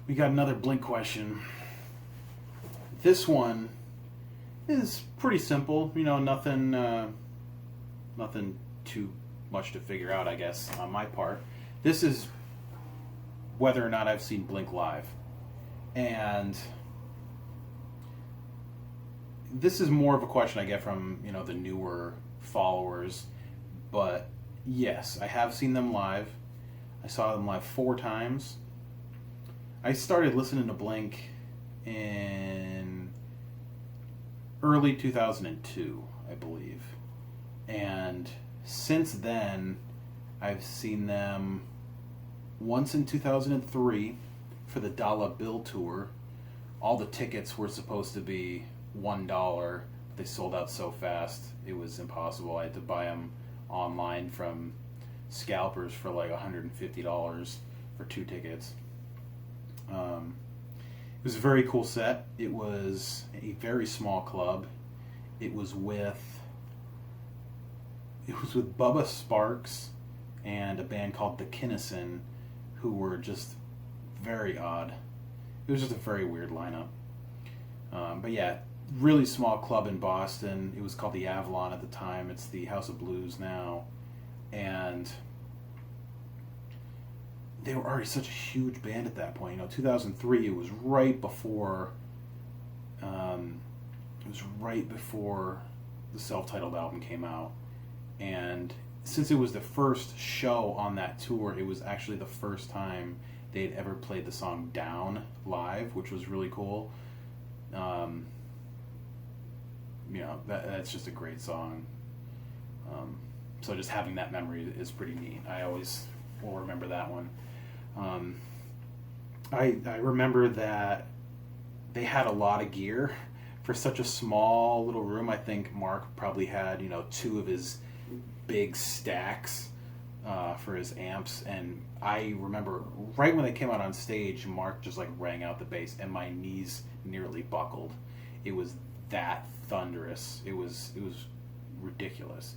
We got another Blink question. This one is pretty simple. You know, nothing too much to figure out, I guess, on my part. This is whether or not I've seen Blink live. And this is more of a question I get from, you know, the newer followers. But yes, I have seen them live. I saw them live 4 times. I started listening to Blink in early 2002, I believe. And since then, I've seen them once in 2003 for the Dollar Bill Tour. All the tickets were supposed to be $1. They sold out so fast, it was impossible. I had to buy them online from scalpers for like $150 for 2 tickets. It was a very cool set. It was a very small club. It was with Bubba Sparks and a band called The Kinnison, who were just very odd. It was just a very weird lineup. But yeah, really small club in Boston. It was called the Avalon at the time. It's the House of Blues now. And they were already such a huge band at that point. You know, 2003, it was right before the self-titled album came out. And since it was the first show on that tour, it was actually the first time they'd ever played the song Down live, which was really cool. You know, that's just a great song. So just having that memory is pretty neat. I always will remember that one. I remember that they had a lot of gear for such a small little room. I think Mark probably had, you know, 2 of his big stacks for his amps, and I remember right when they came out on stage, Mark just like rang out the bass, and my knees nearly buckled. It was that thunderous. It was ridiculous,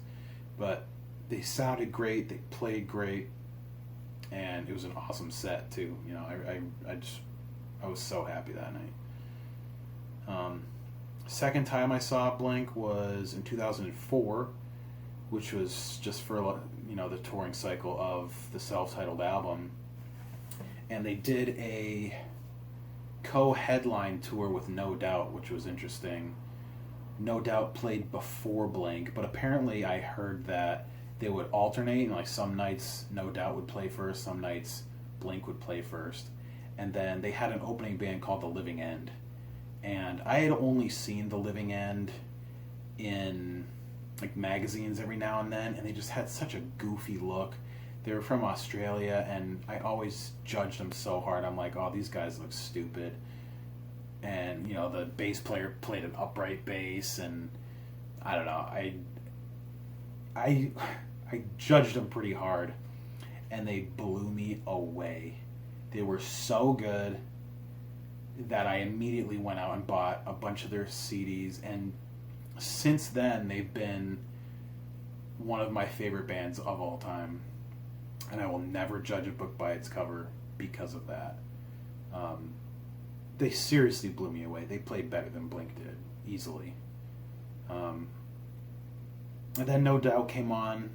but they sounded great. They played great. And it was an awesome set too. You know, I was so happy that night. Second time I saw Blink was in 2004, which was just for, you know, the touring cycle of the self-titled album. And they did a co-headline tour with No Doubt, which was interesting. No Doubt played before Blink, but apparently I heard that they would alternate, and like some nights No Doubt would play first, some nights Blink would play first. And then they had an opening band called The Living End. And I had only seen The Living End in like magazines every now and then, and they just had such a goofy look. They were from Australia, and I always judged them so hard. I'm like, oh, these guys look stupid. And, you know, the bass player played an upright bass, and I don't know, I judged them pretty hard, and they blew me away. They were so good that I immediately went out and bought a bunch of their CDs, and since then they've been one of my favorite bands of all time, and I will never judge a book by its cover because of that. They seriously blew me away. They played better than Blink did, easily. And then No Doubt came on,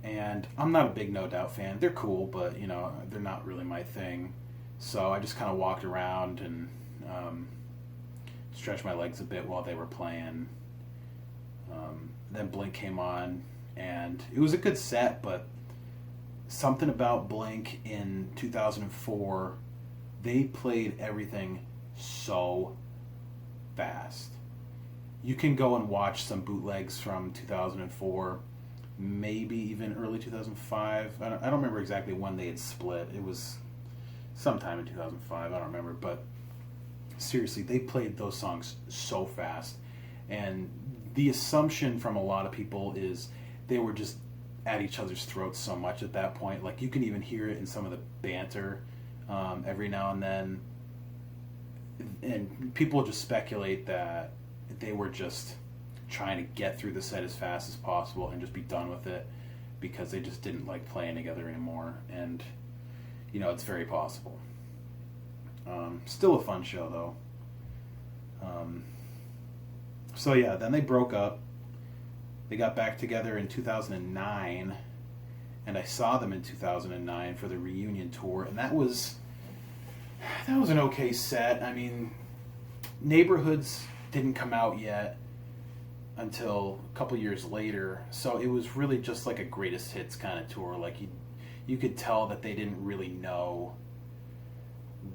and I'm not a big No Doubt fan. They're cool, but, you know, they're not really my thing. So I just kind of walked around and stretched my legs a bit while they were playing. Then Blink came on, and it was a good set, but something about Blink in 2004, they played everything so fast. You can go and watch some bootlegs from 2004, maybe even early 2005. I don't remember exactly when they had split. It was sometime in 2005, I don't remember. But seriously, they played those songs so fast. And the assumption from a lot of people is they were just at each other's throats so much at that point. Like, you can even hear it in some of the banter every now and then. And people just speculate that they were just trying to get through the set as fast as possible and just be done with it, because they just didn't like playing together anymore. And, you know, it's very possible. Still a fun show, though. So yeah, then they broke up. They got back together in 2009, and I saw them in 2009 for the reunion tour, and that was an okay set. I mean, Neighborhoods didn't come out yet until a couple years later, so it was really just like a greatest hits kind of tour. Like you could tell that they didn't really know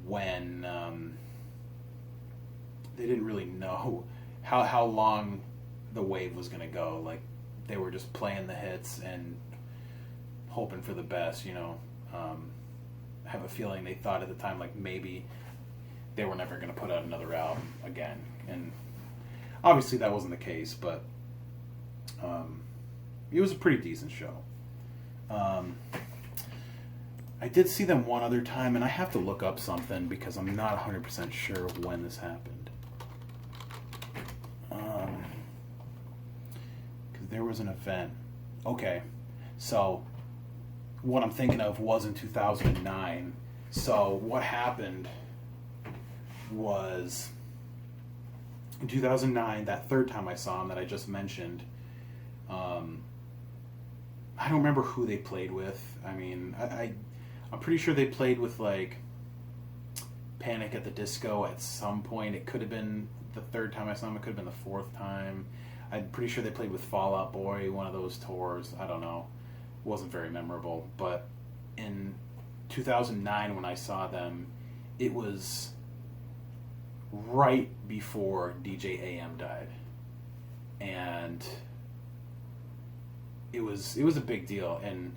when they didn't really know how long the wave was going to go. Like, they were just playing the hits and hoping for the best, you know. I have a feeling they thought at the time, like, maybe they were never going to put out another album again. And obviously that wasn't the case, but it was a pretty decent show. I did see them one other time, and I have to look up something because I'm not 100% sure when this happened. Because there was an event. Okay, so what I'm thinking of was in 2009. So what happened was in 2009, that third time I saw him that I just mentioned, I don't remember who they played with. I mean, I'm pretty sure they played with, like, Panic at the Disco at some point. It could have been the third time I saw them. It could have been the fourth time. I'm pretty sure they played with Fall Out Boy, one of those tours. I don't know. It wasn't very memorable. But in 2009, when I saw them, it was right before DJ AM died. And it was a big deal. And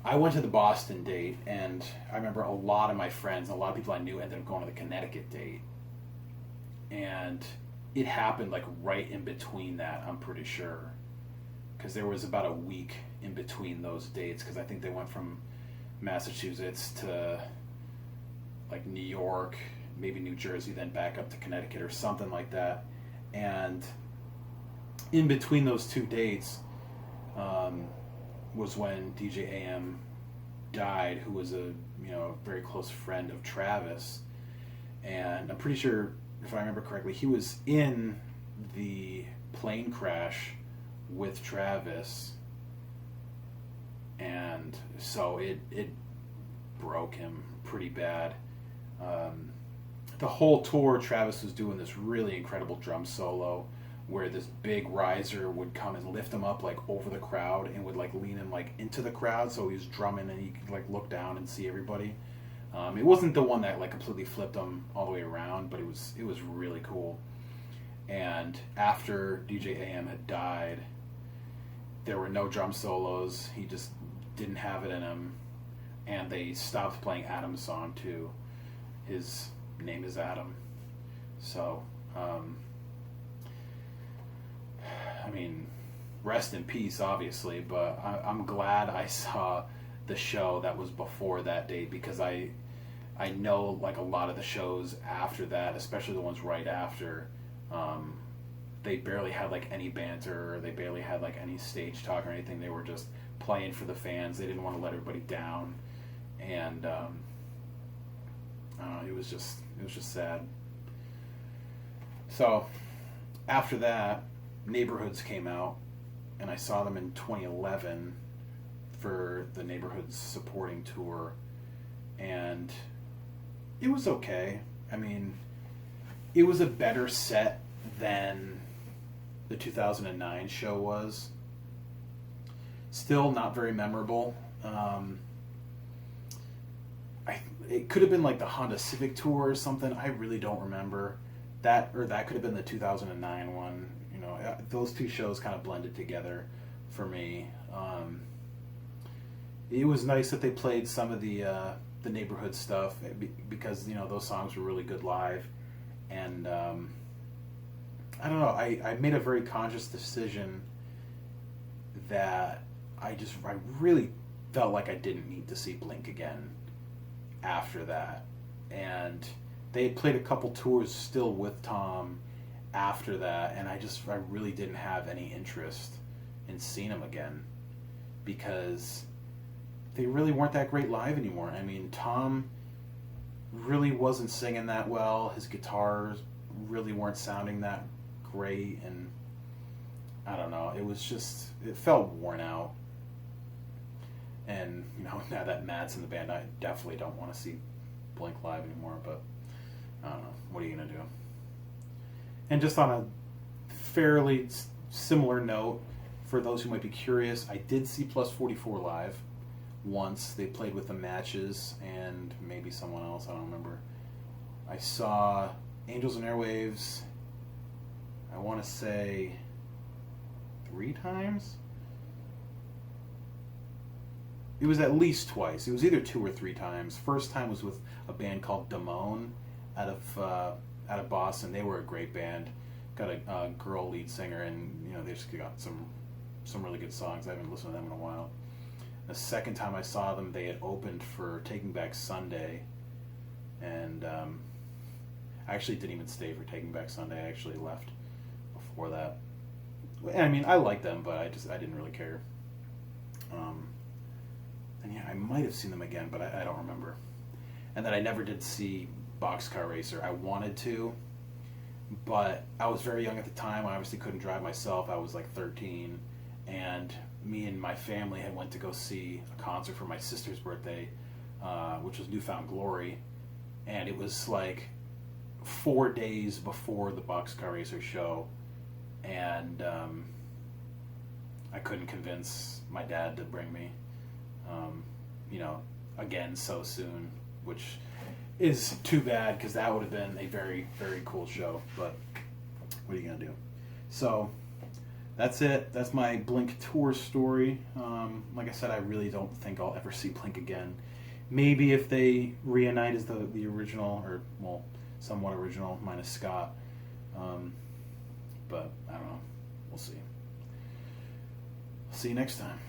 I went to the Boston date, and I remember a lot of my friends, a lot of people I knew, ended up going to the Connecticut date. And it happened like right in between that, I'm pretty sure. Because there was about a week in between those dates, because I think they went from Massachusetts to like New York, maybe New Jersey, then back up to Connecticut or something like that. And in between those two dates, was when DJ AM died, who was a very close friend of Travis. And I'm pretty sure, if I remember correctly, he was in the plane crash with Travis, and so it broke him pretty bad. The whole tour, Travis was doing this really incredible drum solo where this big riser would come and lift him up like over the crowd and would like lean him like into the crowd, so he was drumming and he could like look down and see everybody. It wasn't the one that like completely flipped him all the way around, but it was really cool. And after DJ AM had died, there were no drum solos. He just didn't have it in him, and they stopped playing Adam's song too. His name is Adam. So I mean, rest in peace, obviously, but I'm glad I saw the show that was before that date, because I know like a lot of the shows after that, especially the ones right after, they barely had like any banter, or they barely had like any stage talk or anything. They were just playing for the fans. They didn't want to let everybody down, and it was just sad. So after that, Neighborhoods came out, and I saw them in 2011 for the Neighborhoods supporting tour, and it was okay. I mean, it was a better set than the 2009 show was. Still not very memorable. It could have been like the Honda Civic tour or something. I really don't remember that, or that could have been the 2009 one. Those two shows kind of blended together for me. It was nice that they played some of the Neighborhood stuff, because those songs were really good live. And I don't know, I made a very conscious decision that I really felt like I didn't need to see Blink again after that. And they had played a couple tours still with Tom after that, and I really didn't have any interest in seeing him again. because they really weren't that great live anymore. I mean, Tom really wasn't singing that well. His guitars really weren't sounding that great, and I don't know. It felt worn out. And, now that Matt's in the band, I definitely don't want to see Blink live anymore, but I don't know. What are you going to do? And just on a fairly similar note, for those who might be curious, I did see Plus 44 live once. They played with the Matches and maybe someone else, I don't remember. I saw Angels and Airwaves, I want to say 3 times? It was at least twice. It was either 2 or 3 times. First time was with a band called Damone out of Boston. They were a great band. Got a girl lead singer, and they just got some really good songs. I haven't listened to them in a while. The second time I saw them, they had opened for Taking Back Sunday, and I actually didn't even stay for Taking Back Sunday. I actually left before that. I mean, I liked them, but I didn't really care. And yeah, I might have seen them again, but I don't remember. And then I never did see Boxcar Racer. I wanted to, but I was very young at the time. I obviously couldn't drive myself. I was like 13, and me and my family had went to go see a concert for my sister's birthday, which was Newfound Glory, and it was like 4 days before the Boxcar Racer show, and I couldn't convince my dad to bring me, again so soon, which is too bad because that would have been a very, very cool show, but what are you going to do? So that's it. That's my Blink tour story. Like I said, I really don't think I'll ever see Blink again. Maybe if they reunite as the original, or, well, somewhat original, minus Scott. But I don't know. We'll see. See you next time.